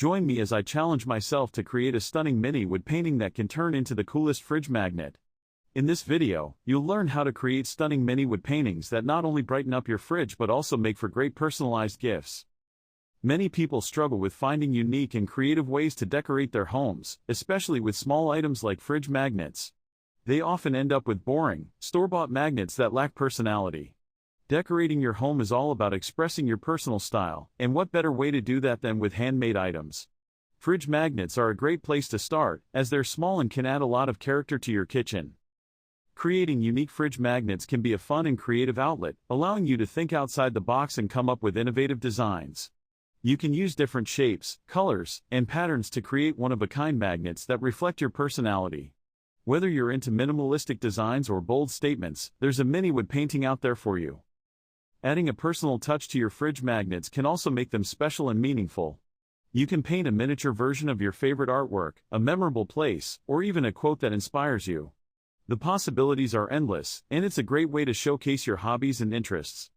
Join me as I challenge myself to create a stunning mini wood painting that can turn into the coolest fridge magnet. In this video, you'll learn how to create stunning mini wood paintings that not only brighten up your fridge but also make for great personalized gifts. Many people struggle with finding unique and creative ways to decorate their homes, especially with small items like fridge magnets. They often end up with boring, store-bought magnets that lack personality. Decorating your home is all about expressing your personal style, and what better way to do that than with handmade items? Fridge magnets are a great place to start, as they're small and can add a lot of character to your kitchen. Creating unique fridge magnets can be a fun and creative outlet, allowing you to think outside the box and come up with innovative designs. You can use different shapes, colors, and patterns to create one-of-a-kind magnets that reflect your personality. Whether you're into minimalistic designs or bold statements, there's a mini wood painting out there for you. Adding a personal touch to your fridge magnets can also make them special and meaningful. You can paint a miniature version of your favorite artwork, a memorable place, or even a quote that inspires you. The possibilities are endless, and it's a great way to showcase your hobbies and interests.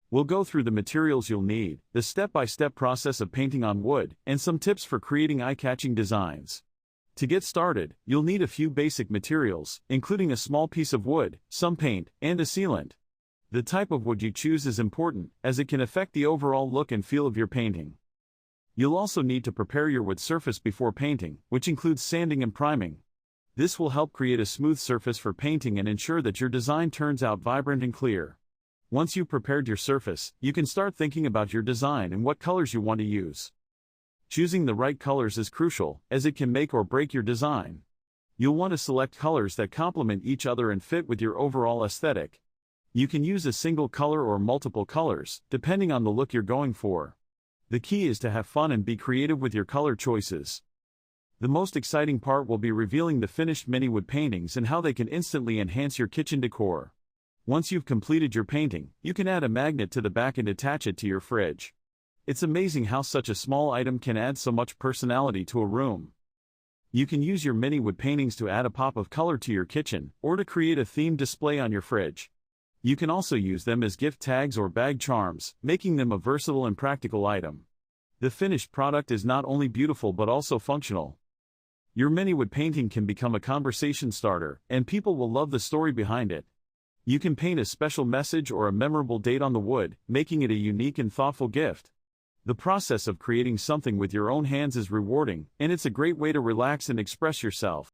We'll go through the materials you'll need, the step-by-step process of painting on wood, and some tips for creating eye-catching designs. To get started, you'll need a few basic materials, including a small piece of wood, some paint, and a sealant. The type of wood you choose is important, as it can affect the overall look and feel of your painting. You'll also need to prepare your wood surface before painting, which includes sanding and priming. This will help create a smooth surface for painting and ensure that your design turns out vibrant and clear. Once you've prepared your surface, you can start thinking about your design and what colors you want to use. Choosing the right colors is crucial, as it can make or break your design. You'll want to select colors that complement each other and fit with your overall aesthetic. You can use a single color or multiple colors, depending on the look you're going for. The key is to have fun and be creative with your color choices. The most exciting part will be revealing the finished mini wood paintings and how they can instantly enhance your kitchen decor. Once you've completed your painting, you can add a magnet to the back and attach it to your fridge. It's amazing how such a small item can add so much personality to a room. You can use your mini wood paintings to add a pop of color to your kitchen, or to create a themed display on your fridge. You can also use them as gift tags or bag charms, making them a versatile and practical item. The finished product is not only beautiful but also functional. Your mini wood painting can become a conversation starter, and people will love the story behind it. You can paint a special message or a memorable date on the wood, making it a unique and thoughtful gift. The process of creating something with your own hands is rewarding, and it's a great way to relax and express yourself.